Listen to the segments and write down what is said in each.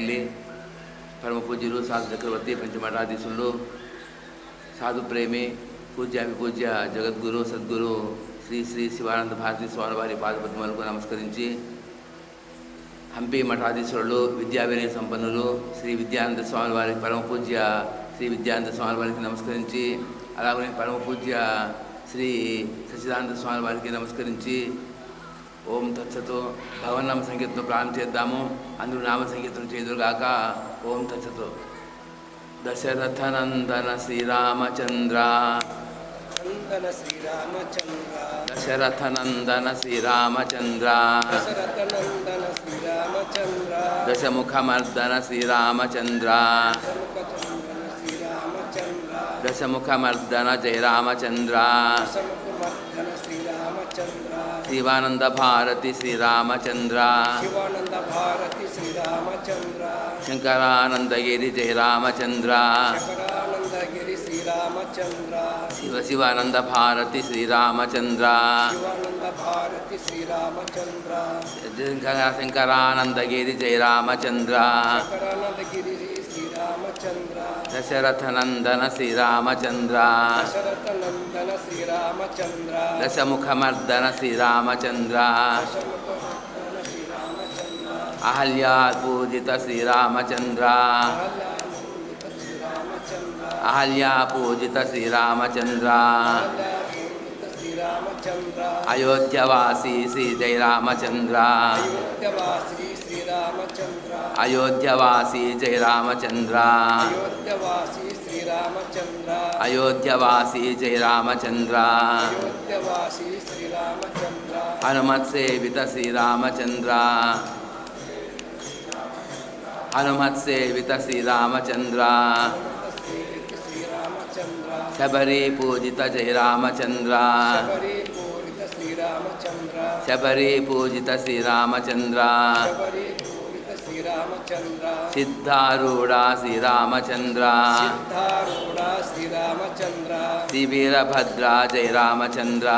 తల్లి, పరమ పూజ్యులు సాధు చక్రవర్తి పంచమఠాధీశులు, సాధు ప్రేమి, పూజ్యామి పూజ్య జగద్గురు సద్గురు శ్రీ శ్రీ శివానంద భారతీ స్వామి వారి పాదపద్మలకు నమస్కరించి, హంపి మఠాధీశులు, విద్యా వినయ సంపన్నులు శ్రీ విద్యానంద స్వామి వారి పరమ పూజ్య శ్రీ విద్యానంద స్వామి వారికి నమస్కరించి, అలాగే పరమ పూజ్య శ్రీ సచ్చిదానంద స్వామి వారికి నమస్కరించి, ఓం తత్సతో భగవన్నామ సంకీర్తన ప్రారంభం చేద్దాము. అందరూ నామ సంకీర్తన చేదురుగాక. ఓం తత్సతో. దశరథనందన శ్రీరామచంద్ర, దశరథనందన శ్రీరామచంద్ర, దశముఖమర్దన శ్రీరామచంద్ర, దశముఖమర్దన జయ రామచంద్ర, శివానంద భారతి శ్రీరామచంద్ర, శంకరానందగిరి జయ రామచంద్ర, శివ శివానంద భారతి శ్రీరామచంద్ర, శంకరానందగిరి జయ రామచంద్ర, దశరథనందన శ్రీరామచంద్ర, దశముఖమర్దన శ్రీరామచంద్ర, అహల్యా పూజిత శ్రీరామచంద్ర, అహల్యా పూజిత శ్రీరామచంద్ర, అయోధ్యవాసి శ్రీ జయ రామచంద్ర, అయోధ్యవాసి జయ రామచంద్ర, అయోధ్యవాసి జయ రామచంద్ర, హనుమత్సేవిత శ్రీరామచంద్ర, హనుమత్సేవిత శ్రీరామచంద్ర, శబరి పూజిత జయ రామచంద్ర, శబరి పూజిత శ్రీరామచంద్ర, సిద్ధారూఢ శ్రీరామచంద్ర, శ్రీవీరభద్ర జయ రామచంద్ర,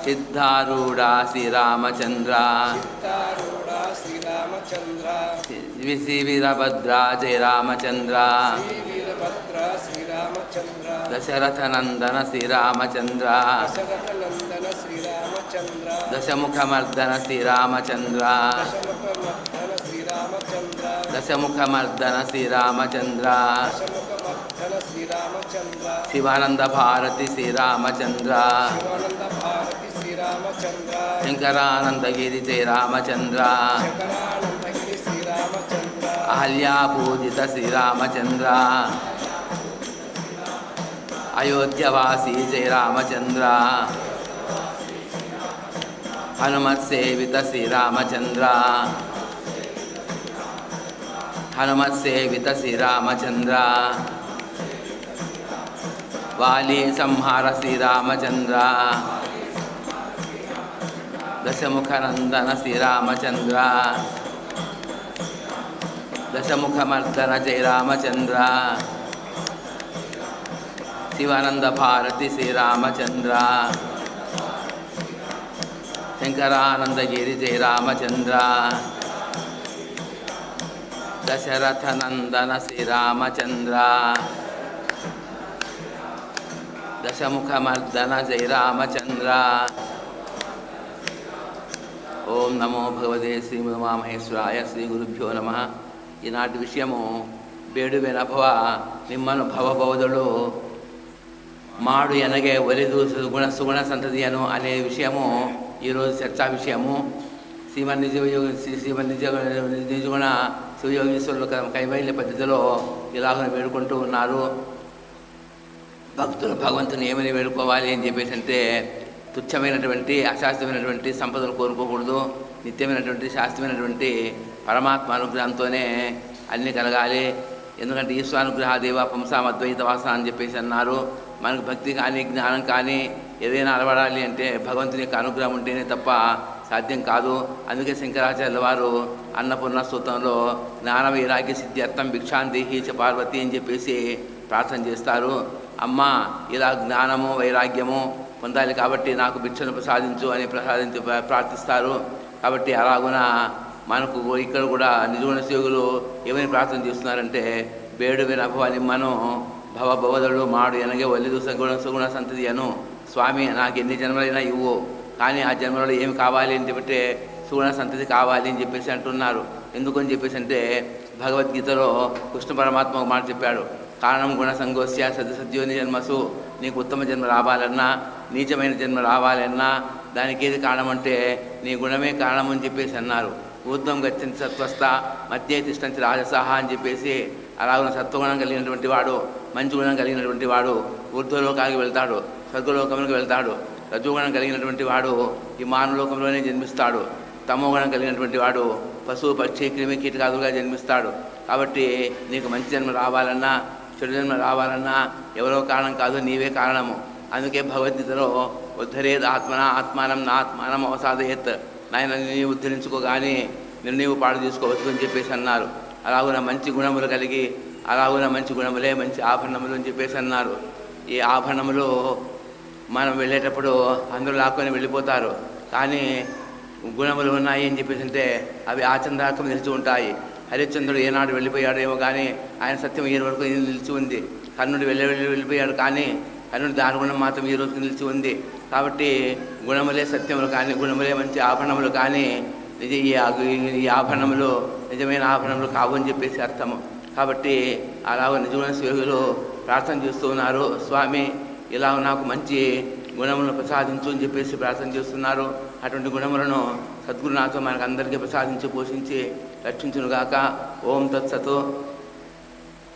సిద్ధారూఢ శ్రీరామచంద్ర, శ్రీవీరభద్ర జయ రామచంద్ర, దశరథనందన శ్రీరామచంద్ర, దశముఖమర్దన శ్రీరామచంద్ర, దశముఖమర్దన శ్రీరామచంద్ర, శివానంద భారతి శ్రీరామచంద్ర, శంకరానందగిరి జయ రామచంద్ర, అహల్యా పూజిత శ్రీరామచంద్ర, అయోధ్యవాసి జయ రామచంద్ర, హనుమత్సేవిత శ్రీరామచంద్ర, హనుమత్సేవిత శ్రీరామచంద్ర, వాలి సంహార శ్రీరామచంద్ర, దశముఖనందన శ్రీరామచంద్ర, దశముఖమర్దన జయ రామచంద్ర, శివానంద భారతి శ్రీరామచంద్ర, శంకరానందగిరి జయ రామచంద్ర, దశరథనందన శ్రీరామచంద్ర, దశముఖమర్దన జయ రామచంద్ర. ఓం నమో భగవతే శ్రీ ఉమామహేశ్వరాయ. శ్రీ గురుభ్యో నమ. ఈనాటి విషయము ಬೇಡುವೆನಭವ ನಿಮ್ಮನ್ನು ಭವಬೌದಳು మాడు ఎనగే ఒలిదు సుగుణ సంతతియను అనే విషయము ఈరోజు చర్చా విషయము. శ్రీమన్ నిజగుణ శివయోగీశ్వరులు కైవల్య పద్ధతిలో ఇలాగ వేడుకుంటూ ఉన్నారు. భక్తులు భగవంతుని ఏమని వేడుకోవాలి అని చెప్పేసి అంటే, తుచ్చమైనటువంటి అశాస్త్రమైనటువంటి సంపదలు కోరుకోకూడదు. నిత్యమైనటువంటి శాస్త్రమైనటువంటి పరమాత్మ అనుగ్రహంతోనే అన్నీ కలగాలి. ఎందుకంటే ఈశ్వరానుగ్రహాదేవ పుంసాం అద్వైత వాసన అని చెప్పేసి అన్నారు. మనకు భక్తి కానీ జ్ఞానం కానీ ఏదైనా అలవడాలి అంటే భగవంతుని యొక్క అనుగ్రహం ఉంటేనే తప్ప సాధ్యం కాదు. అందుకే శంకరాచార్యుల వారు అన్నపూర్ణ స్తోత్రంలో జ్ఞాన వైరాగ్య సిద్ధ్యర్థం భిక్షాందేహి చ పార్వతి అని చెప్పేసి ప్రార్థన చేస్తారు. అమ్మ ఇలా జ్ఞానము వైరాగ్యము పొందాలి కాబట్టి నాకు భిక్షను ప్రసాదించు అని ప్రార్థిస్తారు. కాబట్టి అలాగున మనకు ఇక్కడ కూడా నిజగుణ సేవకులు ఏమని ప్రార్థన చేస్తున్నారంటే, ಬೇಡು ವಿನಭವ ನಿಮ್ಮನು ಭವ ಭವದಳು ಮಾಡು ಎನಗೆ ಒಲಿದು సుగుణ సంతతి అను. స్వామి నాకు ఎన్ని జన్మలైనా ఇవ్వు, కానీ ఆ జన్మలలో ఏమి కావాలి అని చెప్పి సుగుణ సంతతి కావాలి అని చెప్పేసి అంటున్నారు. ఎందుకని చెప్పేసి అంటే భగవద్గీతలో కృష్ణ పరమాత్మ ఒక మాట చెప్పాడు, కారణం గుణ సంగోస్య సద్యోని జన్మసు. నీకు ఉత్తమ జన్మ రావాలన్నా నీచమైన జన్మ రావాలన్నా దానికి ఏది కారణం అంటే నీ గుణమే కారణం అని చెప్పేసి అన్నారు. ఊర్ధ్వం గచ్చంతి సత్వస్థ మధ్య తిష్టంతి రాజసహ అని చెప్పేసి అలాగే సత్వగుణం కలిగినటువంటి వాడు, మంచి గుణం కలిగినటువంటి వాడు ఊర్ధ్వలోకానికి వెళ్తాడు, స్వర్గలోకంలోకి వెళ్తాడు. రజోగుణం కలిగినటువంటి వాడు ఈ మానవలోకంలోనే జన్మిస్తాడు. తమోగుణం కలిగినటువంటి వాడు పశువు పక్షి క్రిమి కీటకాదులుగా జన్మిస్తాడు. కాబట్టి నీకు మంచి జన్మ రావాలన్నా చెడు జన్మ రావాలన్నా ఎవరో కారణం కాదు, నీవే కారణము. అందుకే భగవద్గీతలో ఉద్ధరేద్ ఆత్మానం నా ఆత్మానం అవసాదయత్, నాయన నీవు ఉద్ధరించుకో కానీ నిన్ను నీవు పాడు తీసుకోవచ్చు అని చెప్పేసి అన్నారు. అలాగున మంచి గుణములు కలిగి అలాగున మంచి గుణములే మంచి ఆభరణములు అని చెప్పేసి అన్నారు. ఈ ఆభరణములు మనం వెళ్ళేటప్పుడు అందరూ లాక్కొని వెళ్ళిపోతారు, కానీ గుణములు ఉన్నాయి అని చెప్పేసి అంటే అవి ఆచందాకం నిలిచి ఉంటాయి. హరిశ్చంద్రుడు ఏనాడు వెళ్ళిపోయాడేమో కానీ ఆయన సత్యం ఈ వరకు నిలిచి ఉంది. కర్ణుడు వెళ్ళిపోయాడు కానీ కర్ణుడు దాని గుణం మాత్రం ఈ రోజుకి నిలిచి ఉంది. కాబట్టి గుణములే సత్యములు కానీ గుణములే మంచి ఆభరణములు కానీ ఈ ఆభరణములు నిజమైన ఆభరణములు కావు అని చెప్పేసి అర్థము. కాబట్టి అలాగ నిజమైన సేవకులు ప్రార్థన చేస్తూ ఉన్నారు, స్వామి ఇలా నాకు మంచి గుణములను ప్రసాదించు అని చెప్పేసి ప్రార్థన చేస్తున్నారు. అటువంటి గుణములను సద్గురునాథం మనకు అందరికీ ప్రసాదించి పోషించి రక్షించునుగాక. ఓం తత్సతు.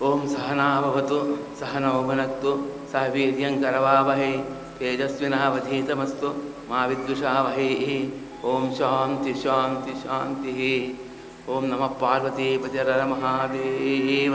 ఓం సహనాభవతు సహనౌ భునక్తు సహ వీర్యం కరవావహై తేజస్వినావధీతమస్తు మా విద్విషావహై. ఓం శాంతి శాంతి శాంతి. ఓం నమః పార్వతీపతి హర మహాదేవ.